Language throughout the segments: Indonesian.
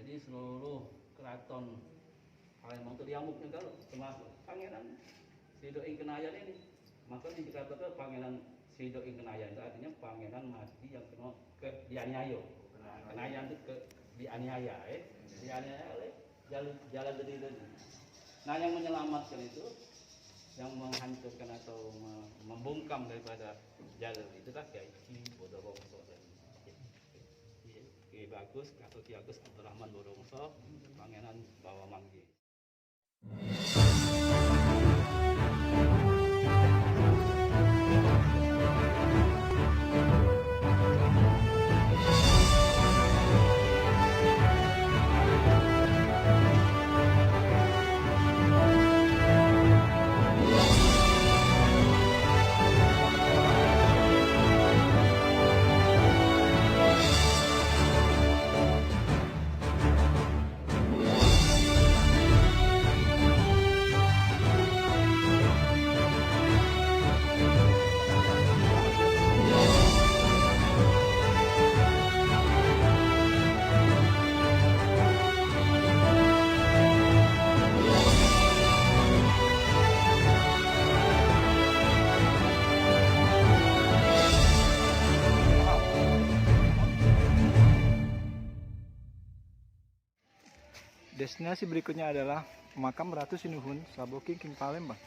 Jadi seluruh keraton Palembang itu diamuk juga loh, termasuk Pangeran Sido Ing Kenayan ini. Maka dikatakan Pangeran Sido Ing Kenayan itu artinya pangeran mati yang kena dianiaya. Kenayan itu dianiaya, dianiaya oleh jalan dari itu. Nah yang menyelamatkan itu, yang menghancurkan atau membungkam daripada jalur itu kan Kiai Bodorongso. Kiai Bagus atau Ki Agus Abdurrahman Bodorongso, Pangeran Bawamanggi. Destinasi berikutnya adalah makam Ratu Sinuhun Saboking King Palembang.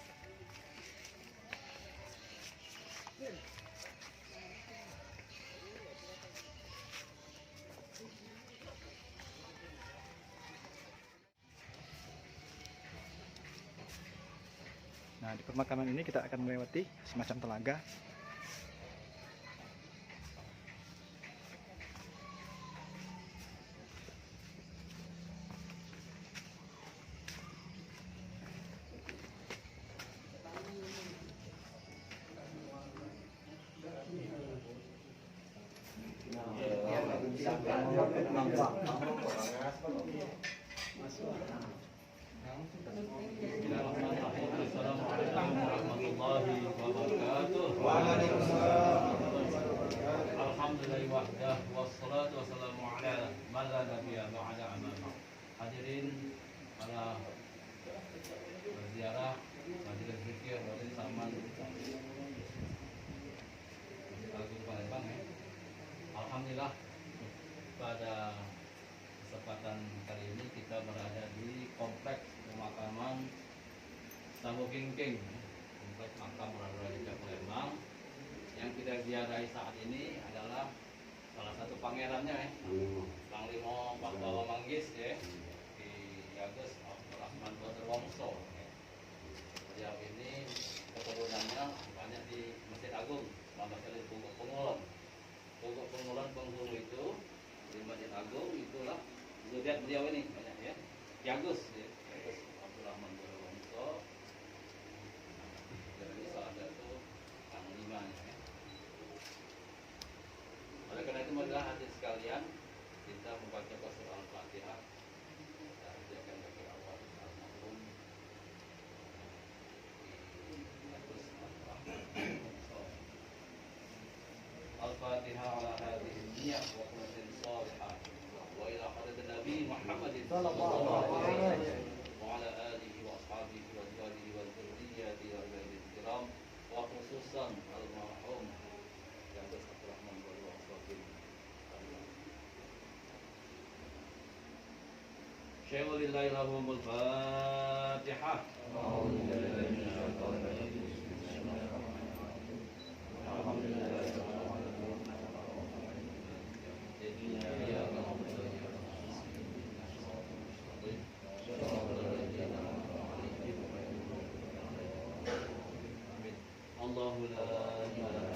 Nah, di pemakaman ini kita akan melewati semacam telaga. Hadirin para berziarah, majelis zikir, majelis saman Masjid Agung Palembang ya. Alhamdulillah pada kesempatan kali ini kita berada di kompleks pemakaman Saboking King, kompleks makam Raja Palembang. Yang kita ziarahi saat ini adalah salah satu pangerannya ya, Panglima Pak Bawamanggis ya, Ki Agus Abdurrahman Bodorongso. Beliau ini keturunannya banyak di Masjid Agung, nama sekali Punggung Pengulon. Punggung Pengulon penghulu itu di Masjid Agung itulah zuriat beliau ini banyak ya. Ki Agus ya, Ki Agus Abdurrahman Bodorongso. Jadi salah satu panglima ya. Oleh karena itu marilah hadirin sekalian kita membaca surah Al-Fatihah. Kita ajarkan bagi awal almarhum Al-Fatihah ala hadhihi niyyah wa qulatin salihah wa ila hadratin Nabi Muhammadin sallallahu alaihi wasallam wa ala alihi wa ashabihi wa azwajihi wa dzurriyyati wa ibadihi kiram wa khususan al-marhum Abdul Rahman Bodorongso. Syai'un lillahi lahumul Fatihah. Allahu la ilaha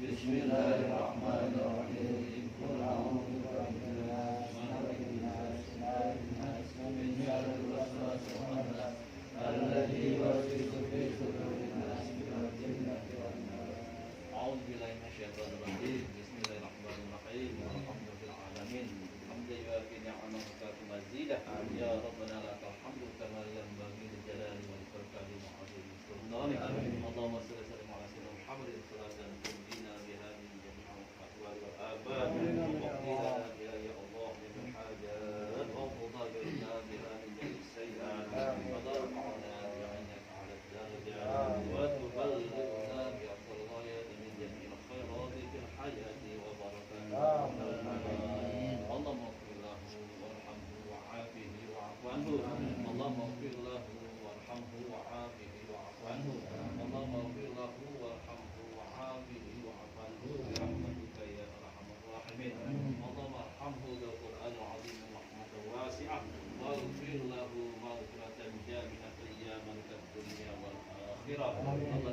Bismillahirrahmanirrahim. Qul a'udzu birabbin nas, malikin nas, ilahin nas, min syarril waswasil khannas, alladzi yuwaswisu fi sudurin nas, minal jinnati wan nas. A'udzu billahi minasyaitonir rajim. Bismillahirrahmanirrahim. Alhamdulillahil alamin. Hamdan yuwafi ni'amahu wa mazidah. Ya Rabbana lakal hamdu kama yanbaghi li jalali wal ikrami wa 'azimi sultanik. Allahumma shalli wa sallim ala sayyidina Muhammadin salatan tunjina biha min jami'il ahwal wal abad. Waqtina biha ya Allah min hajat wa qadina biha min jami'is sayyi'at. Wa darfa'na biha innaka 'ala ad-darajat wa tuballighna bi afdal ghayat min jami'il khairat fil hayati wa barakatuh. اللهم اغفر له وارحمه وعافه واعف عنه. اللهم اغفر له وارحمه وعافه واعف عنه. اللهم اغفر له وارحمه وعافه واعف عنه برحمتك يا ارحم الراحمين. اللهم ارحمه بالقران العظيم رحمه واسعه واغفر له مغفره جامعه يا ملك الدنيا والاخره. ربنا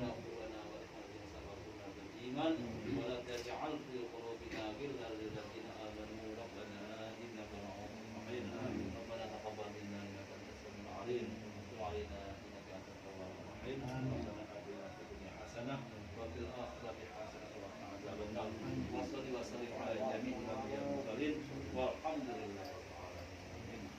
اغفر لنا ولإخواننا سبقونا بالايمان ولا تجعل في قلوبنا غلا للذين امنوا ربنا انك رؤوف رحيم. ربنا تقبل منا انك انت السميع العليم وتب علينا انك انت التواب الرحيم. ربنا اتنا في الدنيا حسنه وفي الاخره حسنه وقنا عذاب النار. وصل وسلم على جميع الانبياء والمرسلين والحمد لله رب العالمين.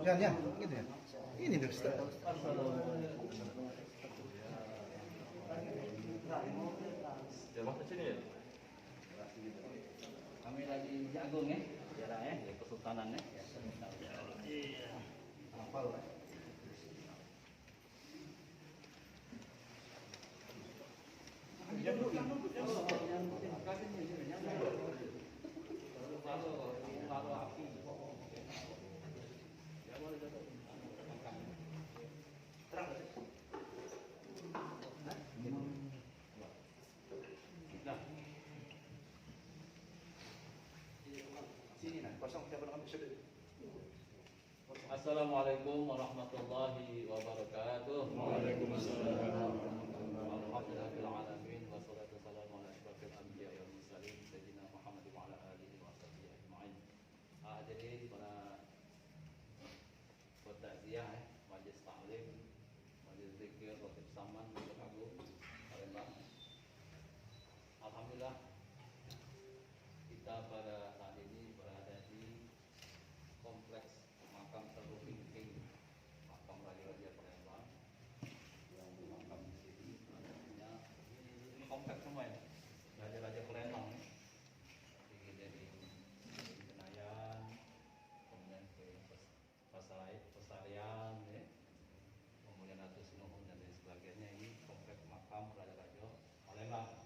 Ya, gitu ya. Ini dong, Ustaz. Jamaah ke sini ya. Kami lagi jagung ya, sejarah ya, di Kesultanan ya. Iya. Hafal. Paru api. Terang. Nah. Sini nah, kosong siapa nak ambil. Assalamualaikum warahmatullahi wabarakatuh. Waalaikumsalam warahmatullahi wabarakatuh. Wassalatu wassalamu ala asyrafil anbiya'i wal mursalin sayyidina Muhammad wa ala alihi wa sahbihi ajma'in. Hadirin para takziah majelis taklim, majelis zikir, khatib saman, majelis agung, Palembang. Alhamdulillah kita pada saat ini berada di kompleks makam terpinggir King, makam Raja-Raja Palembang yang makam di sini. Artinya ini kompleks semua ya, Raja-Raja Palembang. Jadi Senayan, kemudian ke Pasarian, ya. Kemudian Atus Nuhun dan lain sebagainya. Ini kompleks makam Raja-Raja Palembang.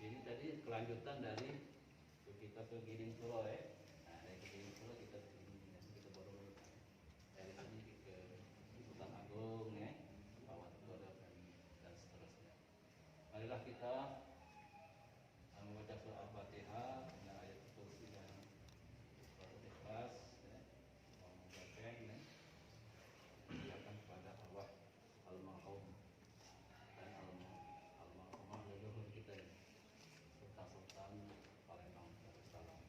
Ini tadi kelanjutan dari kita ke Giring Suro ya. Nah, dari Giring Suro kita ke sini, kita baru dari sini ke Sultan Agung ya, Kawat Godok dan seterusnya. Marilah kita membaca surah Al-Fatihah dengan ayat kursi dan surat Ikhlas ya. Membacakan ya. Silakan kepada arwah almarhum dan almarhumah leluhur kita ya. Sultan Palembang Darussalam.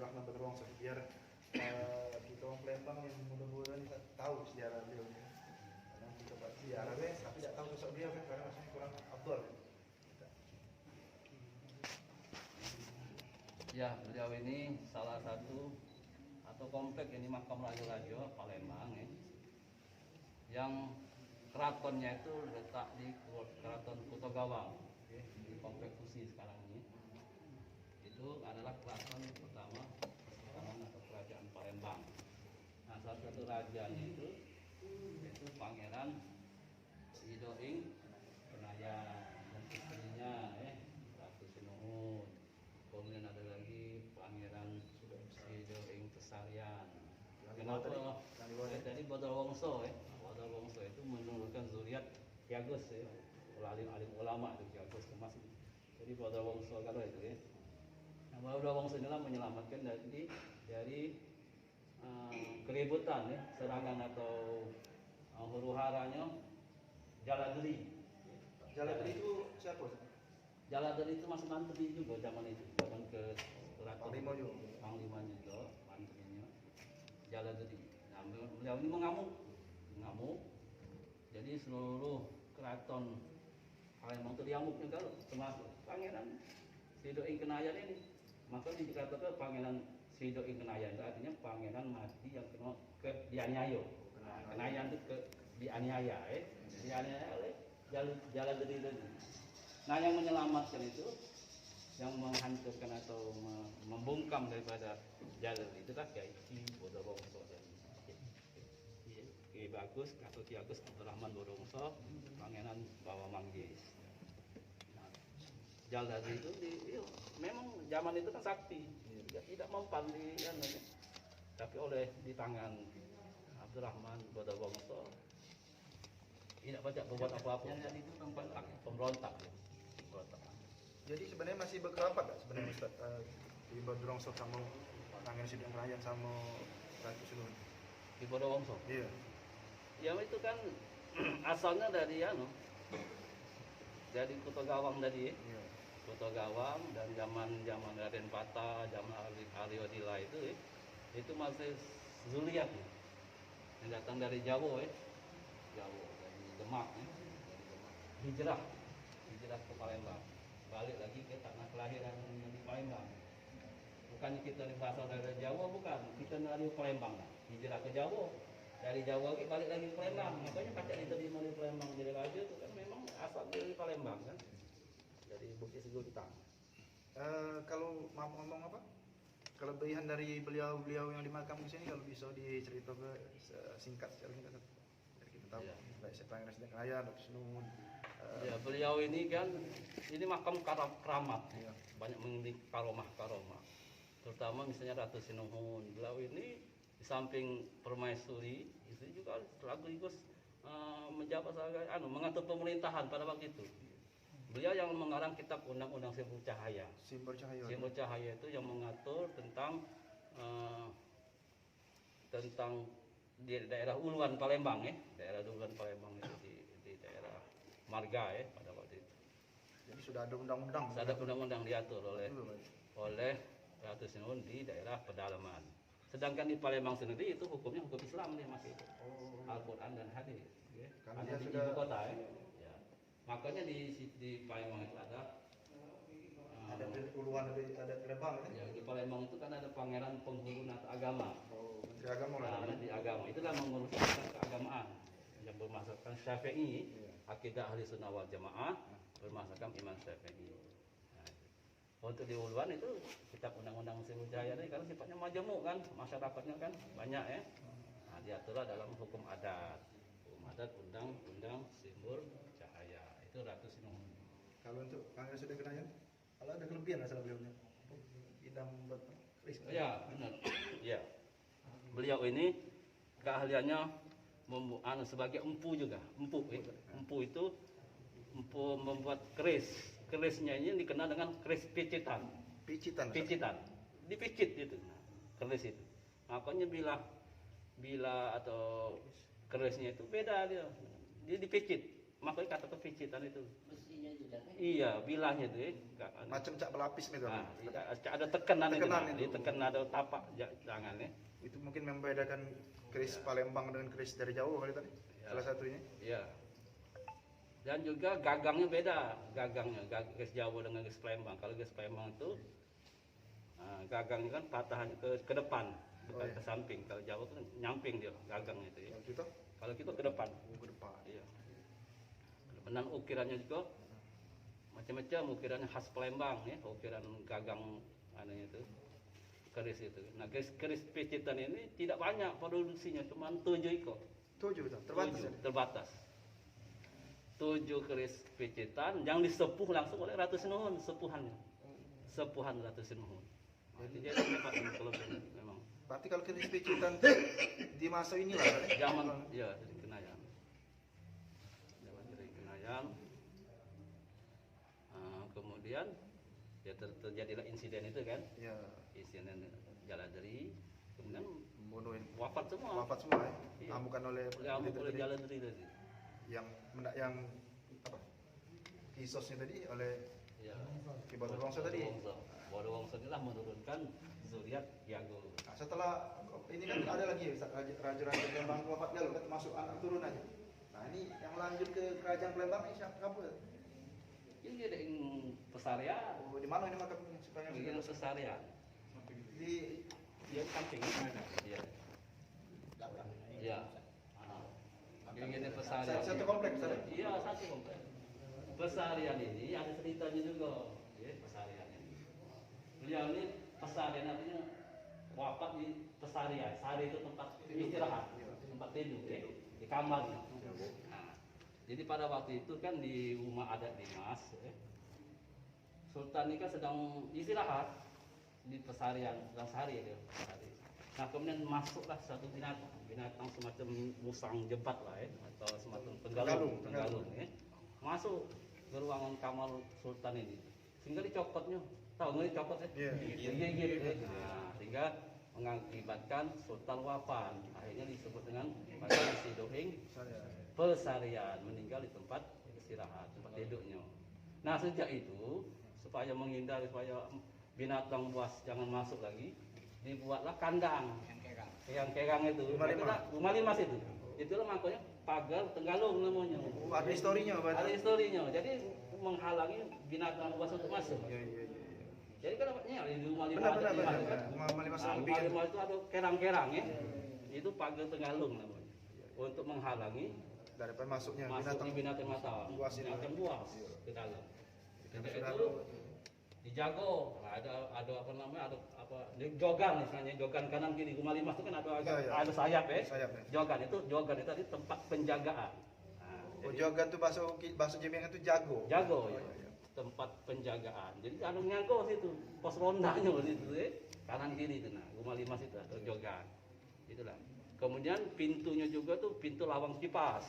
Abdurrahman Badrawongso biar kita orang Palembang yang muda-muda ini tahu sejarah beliau. Karena kita buat sejarah tapi tidak tahu sosok beliau kan karena maksudnya kurang Abdul. Ya, beliau ini salah satu atau komplek ini makam raja-raja Palembang ya, yang keratonnya itu letak di Keraton Kota Gawang, di komplek Kusi sekarang ini. Itu adalah keraton pertama atau kerajaan Palembang. Nah, salah satu rajanya itu yaitu Pangeran Sidoing Kenayan dan istrinya Ratu Sinuhun. Kemudian ada lagi Pangeran Sidoing Tesarian. Kenapa? Jadi Badrawongso Badrawongso itu menurunkan zuriat Ki Agus ya. Alim ulama itu Ki Agus termasuk. Jadi Badrawongso kalau itu ya. Nah, Badrawongso inilah menyelamatkan dari keributan ya, serangan atau huru-haranya Jaladri. Jaladri itu siapa? Jaladri itu masuk mantri juga zaman itu, zaman ke Panglima juga. Panglima juga, mantrinya Jaladri. Nah, beliau ini mengamuk. Jadi seluruh keraton Palembang itu diamuk juga, termasuk Pangeran Sidoing Kenayan ini. Maka dikatakan Pangeran Sidoing Kenayan itu artinya pangeran mati yang kena dianiaya. Nah, Kenayan itu dianiaya, dianiaya oleh Jaladri tadi. Nah, yang menyelamatkan itu, yang menghancurkan atau membungkam daripada Jaladri itu kan Kiai Badrawongso dan Ki Bagus atau Ki Agus Abdurrahman Badrawongso, Pangeran Bawa Manggis. Nah, Jaladri itu memang zaman itu kan sakti, tidak mempan tapi oleh di tangan Abdurrahman Badrawongso tidak banyak berbuat apa-apa. Yang itu pemberontak. Jadi sebenarnya masih berkerabat tak sebenarnya Ustaz di Badrawongso sama Pangeran Sidoing Kenayan sama Ratu Sinuhun? Di Badrawongso. Iya. Ya itu kan asalnya dari dari Kota Gawang tadi. Iya. Kota Gawang dan zaman Raden Pata, zaman Aryo Dila itu masih zuriat ya. Yang datang dari Jawa Jawa dari Demak hijrah ke Palembang, balik lagi ke tanah kelahiran di Palembang. Bukan kita berasal dari Jawa, bukan, kita dari Palembang hijrah ke Jawa, dari Jawa balik lagi ke Palembang. Makanya pacak diterima di Palembang jadi raja itu kan memang asal dari Palembang kan, dari Bukit Segulitang. Kalau mau ngomong apa? Kelebihan dari beliau yang dimakam di sini kalau bisa diceritakan singkat secara singkat biar kita tahu. Iya. Baik Pangeran Sidoing Kenayan, Ratu Sinuhun. Ya, beliau ini kan ini makam keramat, Iya. banyak memiliki karomah, terutama misalnya Ratu Sinuhun. Beliau ini di samping permaisuri itu juga sekaligus menjabat sebagai mengatur pemerintahan pada waktu itu. Beliau yang mengarang kitab Undang-Undang Simbol Cahaya. Simbol Cahaya. Simbol Cahaya itu yang mengatur tentang di daerah Uluan Palembang daerah Uluan Palembang itu di daerah Marga pada waktu itu. Jadi sudah ada undang-undang. Sudah ada undang-undang diatur oleh Ratu Sinuhun di daerah pedalaman. Sedangkan di Palembang sendiri itu hukumnya hukum Islam dia masih itu. Al-Quran dan hadis. Karena Karena dia di sudah ibu kota ya. Makanya di Palembang itu ada puluhan ada Palembang kan? ya, di Palembang itu kan ada pangeran penghulu agama. Menteri Agama lah. Nah, di agama itulah mengurus urusan keagamaan yang bermasakan Syafi'i, akidah ahli sunnah wal jamaah, bermasakan Imam Syafi'i. Nah, untuk di Uluan itu kitab undang-undang Simbol Cahaya ini karena sifatnya majemuk kan, masyarakatnya kan banyak Nah, diaturlah dalam hukum adat, undang-undang Simbol Cahaya. Itu Ratu Sinuhun. Kalau untuk Pangeran Sidoing Kenayan, kalau ada kelebihan asal beliaunya. Idam berkeris. Ya, benar. Ya. Beliau ini keahliannya sebagai empu juga. Empu itu membuat keris. Kerisnya ini dikenal dengan keris picitan. Picitan. Dipicit itu. Keris itu. Makanya bila atau kerisnya itu beda dia. Dia dipicit. makanya kata kepicitan itu. Besinya juga kan? Iya, bilahnya itu ya. Macam cak berlapis gitu. Nah, ada tekanan itu. Tekanan Nah. itu. Di tekan ada tapak tangannya. Itu mungkin membedakan keris Palembang dengan keris dari Jawa kali tadi. Ya. Salah satunya. Iya. Dan juga gagangnya beda, gagangnya keris Jawa dengan keris Palembang. Kalau keris Palembang itu gagangnya kan patahan ke depan, bukan ke samping. Kalau Jawa kan nyamping dia gagangnya itu ya. Yang kita Kalau kita ke depan. ke depan. Iya. Dan ukirannya juga macam-macam, ukirannya khas Palembang ya, ukiran gagang anehnya itu. Keris itu. Nah, keris picitan ini tidak banyak produksinya, cuma 7 ekor. 7 itu terbatas. Tujuh, Ya? terbatas. 7 keris picitan yang disepuh langsung oleh Ratu Sinuhun, sepuhannya. Sepuhan Ratu Sinuhun. Jadi dia dapat kelebihan memang. Berarti kalau keris picitan di masa inilah kan? Zaman ya dari Kenayan. Zaman dari Kenayan. Kemudian ya terjadilah insiden itu kan. Ya, Insiden Jaladri. Kemudian bunuhin wafat semua. wafat semua ya. Iya. Amukan oleh Diamuk oleh tadi. Jaladri tadi. yang apa? Kisosnya tadi oleh Ya. Ki Bodorongso tadi. Bodorongso inilah menurunkan zuriat Yago. Nah, setelah ini kan ada lagi raja-raja Palembang wafat lalu kan masuk anak turunannya. Nah, ini yang lanjut ke kerajaan Palembang ini siapa? Ini ada yang pesarian. Oh, di mana ini makamnya supaya Ini pesarian. di Dia samping. Iya. Iya. Ini pesarian. satu kompleks tadi. Iya, satu kompleks. Pesarian ini ada ceritanya juga. Ya, pesarian ini. Beliau ini pesarian artinya wafat di pesarian. Sari itu tempat istirahat, tempat tidur, ya, di kamar. Nah, jadi pada waktu itu kan di rumah adat Dimas, ya, Sultan ini kan sedang istirahat di pesarian, sedang sehari dia. Sehari. Nah kemudian masuklah satu binatang semacam musang jebat lah ya, atau semacam penggalung ya, masuk ke ruangan kamar Sultan ini, sehingga dicopotnya, tahu nggak dicopot ya? Digigit ya. Nah, sehingga mengakibatkan Sultan wafat, akhirnya disebut dengan si Doing pesarian, meninggal di tempat istirahat, tempat tidurnya. Nah sejak itu supaya menghindari supaya binatang buas jangan masuk lagi, dibuatlah kandang yang kerang itu. Rumah limas itu. Itulah makanya pagar Tenggalung namanya. Ada historinya berarti. Ada historinya. Jadi menghalangi binatang buas untuk masuk. Iya. Jadi kan dapatnya di rumah limas. Benar. Rumah limas itu ada kerang-kerang ya. Itu pagar Tenggalung namanya. Untuk menghalangi Daripada masuknya binatang buas ini. binatang buas ke dalam. Karena Sejak sudah itu dijago. Nah, ada apa namanya? Ada apa? Jogan misalnya, jogan kanan kiri. Rumah limas itu kan ada sayap ya. Sayap, ya. Jogan itu tadi tempat penjagaan. Nah, Oh, jadi jogan tuh bahasa Jemengan itu jago. jago Oh, ya. iya. Tempat penjagaan. Jadi anu ngago situ, pos rondanya situ ya. Kanan kiri itu nah, rumah limas itu atau jogan. Itulah. Kemudian pintunya juga tuh pintu lawang kipas.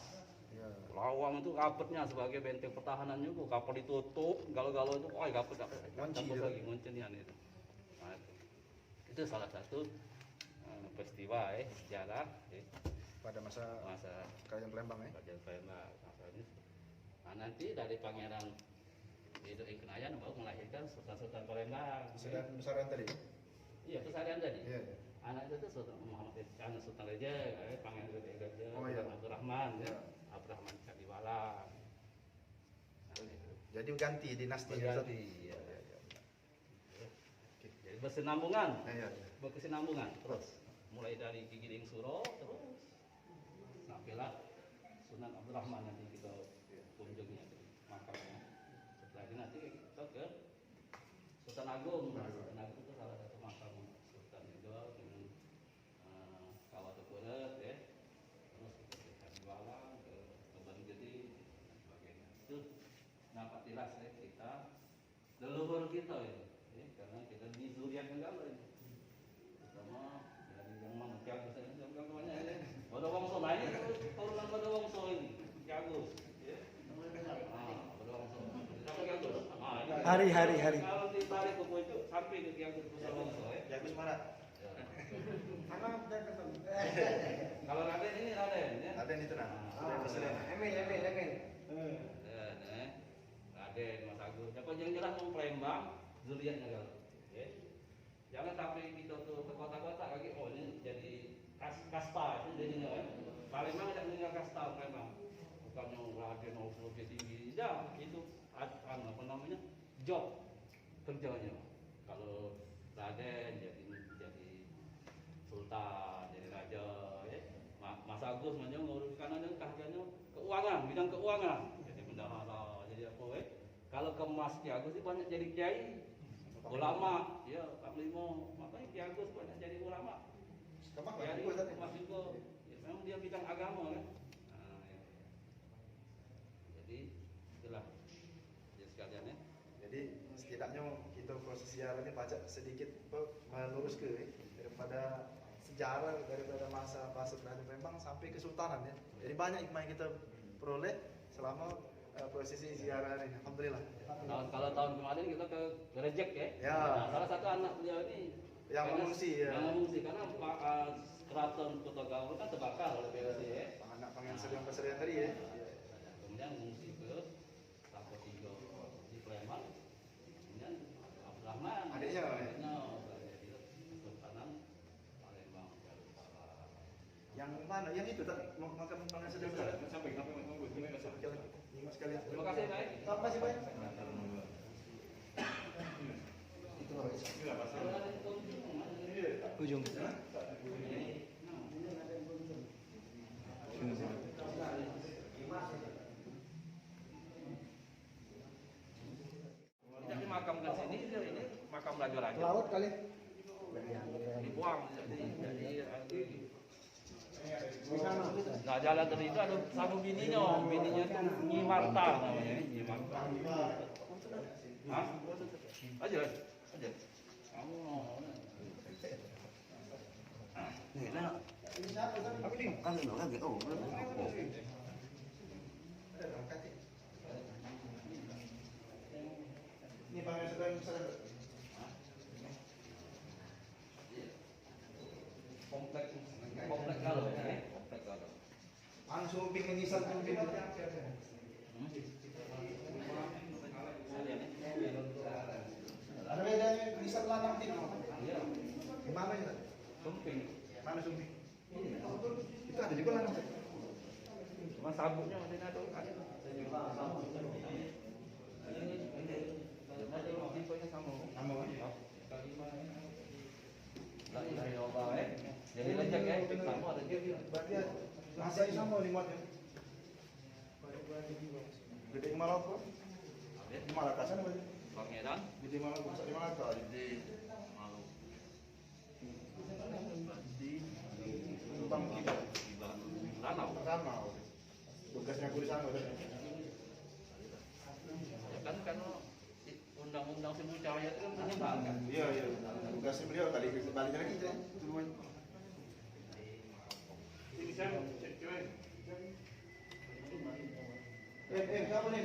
Iya. Lawang itu rapetnya sebagai benteng pertahanan juga. Kapal ditutup, galau-galau itu, oh rapet Ngunci lagi nguncian itu. Nah, itu salah satu peristiwa sejarah Pada masa kerajaan Palembang ya. Kerajaan Palembang. Nah, nanti dari Pangeran Doing Kenayan baru melahirkan Sultan Palembang. Sedang besaran tadi. Iya, pesarian tadi. Iya. Anak itu Sultan Muhammad Anak Sultan Raja, Pangeran Doing Raja, Oh, iya. Abdurrahman, Iya. Abdurrahman Kadiwala. Jadi ganti dinastinya. Berganti. Iya. Jadi bersenambungan. Iya. Berkesinambungan terus. Mulai dari Ki Giling Suro terus sampailah Sunan Abdurrahman nanti kita kunjungi makamnya. Setelah itu nanti kita ke Sultan Agung. Sultan Agung itu salah satu makam Sultan juga dengan Kawat Kuret ya. Terus kita ke Kadiwalang, ke Tuban Gede dan sebagainya. Itu nampak jelas ya kita leluhur kita ya. Karena kita di zuriat negara ini. Terutama dari yang mana Kiagus ini banyak ya. Bodorongso nah ini turunan Bodorongso ini. Kiagus ya. Bodorongso. Siapa Kiagus? Hari. Kalau ditarik ke pojok sampai ke Kiagus Bodorongso ya. Jagus mana? Kalau Raden ini Raden ya. Ada itu nah. Ah, Sudah Emin. Raden, Mas Agus. Siapa yang jelas mau Palembang, zuriatnya kalau. Ya. Jangan sampai kita tuh ke kota-kota lagi, oh ini jadi kasta itu jadinya kan. Palembang tidak meninggal kasta Palembang. Bukannya Raden Opo tinggi, ya itu apa namanya job kerjanya. Kalau Raden jadi sultan, jadi raja, ya. Mas Agus namanya nguruskan aja kerjanya keuangan, bidang keuangan, jadi bendahara, jadi apa, Kalau ke Mas Ki Agus itu banyak jadi kiai, ulama, ya Pak Limo, makanya Ki Agus banyak jadi ulama. Kiai, Mas juga, ya, memang dia bidang agama kan. Nah, ya. Jadi itulah, ya sekalian ya. Jadi setidaknya kita proses ziarah ini baca sedikit melurus ke daripada sejarah daripada masa Belanda memang sampai kesultanan ya. Jadi banyak hikmah yang kita peroleh selama prosesi ziarah ini. Alhamdulillah. Kalau tahun kemarin kita ke Gerejek ya. Ya. Nah, salah satu anak beliau ini Yang mengungsi ya. Yang mengungsi karena keraton Kota Gawur kan terbakar oleh PLC ya. Anak pengen serian tadi ya. Kemudian mengungsi ke Tapo Tigo di Palembang. Kemudian Abdurrahman Adiknya jadi Kesultanan Palembang. Yang mana? Yang itu tak makan pengen serian. Sampai kenapa nunggu? Sekalian. Terima kasih Pak. Terima kasih banyak. Ujung. Tidak dimakamkan sini, ini makam raja-raja. Laut kali. Dibuang nah jalan tadi itu ada satu bininya itu Nyi Marta namanya, Nyi Marta. Hah? Aja. Kamu Ini panggil sedang komplek kalau ya, komplek kalau. langsung bikin nisal tumpin. Ada bedanya nisal lanang tidak? Iya. Gimana itu? Sumping. Mana sumping? Itu ada juga lanang. Cuma sabuknya masih ada. Tipenya sama. La ilaha illallah Jadi lejak ya, sama ada juga. Berarti masih sama limatnya. Gede Malaka. Di Malaka sana berarti. Bang Edan, Gede Malaka, di Malaka. di Malu. Lubang kita. Danau. Danau. Tugasnya aku di sana berarti. Ya kan undang-undang Sibuk Cahaya itu kan menyebarkan. Iya. Tugasnya beliau tadi baliknya lagi itu duluan. Siapa nih?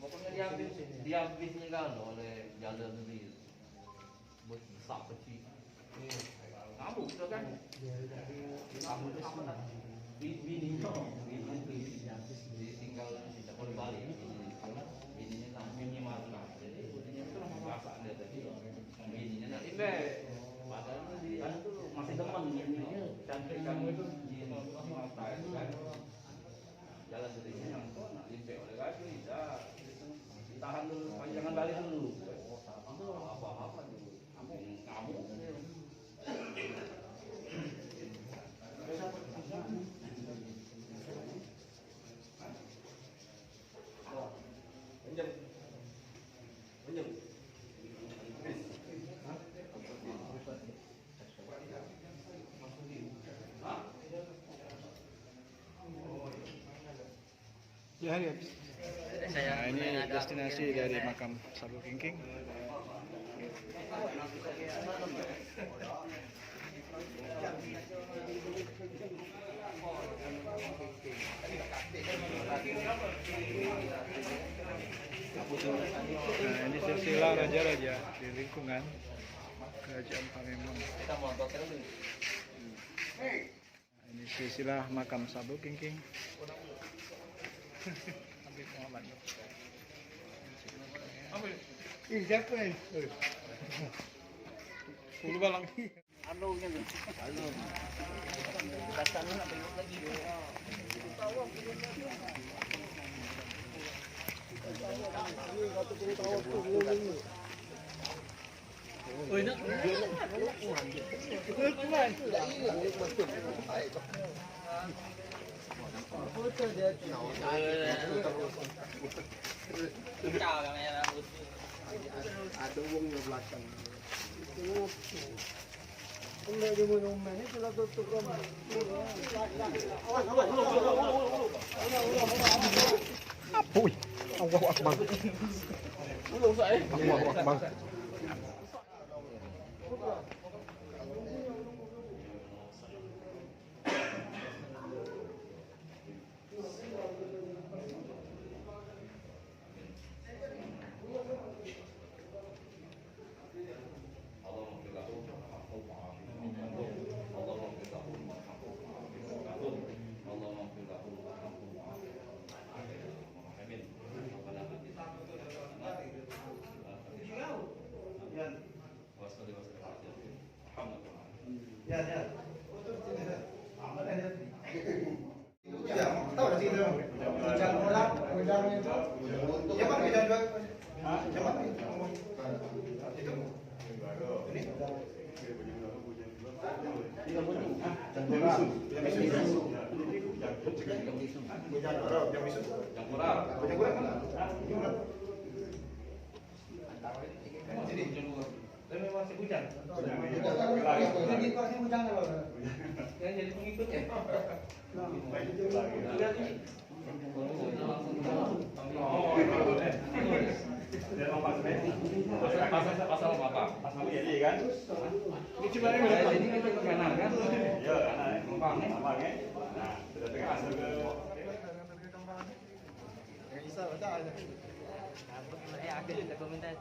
Pokoknya dia habis meninggal oleh jalan ini besar kecil. Kamu itu kan? Kamu itu apa? Bininya ditinggal tidak boleh balik. Bininya namanya Marta. Jadi bininya itu perasaan dia tadi. Bininya nak invest. Padahal dia itu masih teman. Cantik kamu itu Marta itu kan. Jalan dirinya yang nak invest oleh lagi. Ditahan dulu, jangan balik dulu. Itu apa-apa dulu. Kamu. Ya, ya. Nah, ini destinasi dari makam Sabu Kingking. Tadi raja-raja di lingkungan Kerajaan Palembang. Kita montok dulu. Nah, ini silsilah makam Sabuk Kingking. Habib Muhammad. Ih, siapa ini? Puluh balang. Chào kamera. Ada uang di belakang. Apuy. Allahu Akbar. Allahu Akbar. Ya, ya. Ya, tahu dah sini. Hujan bola, hujan itu. Yang mana hujan juga? Yang mana? Itu. Ini. Yang bola. Yang bisu. Yang bola. Hujan bola mana? Sini. Tapi masih hujan. Jadi masih hujan kalau. Yang jadi pengikut ya. Pasal apa? Pasal ini kan? Ini kan kanan kan? Iya, kanan. Numpang ya. Nah, sudah tengah masuk ke Bisa baca aja. Ada kita komentar.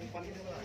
Umpan itu lah.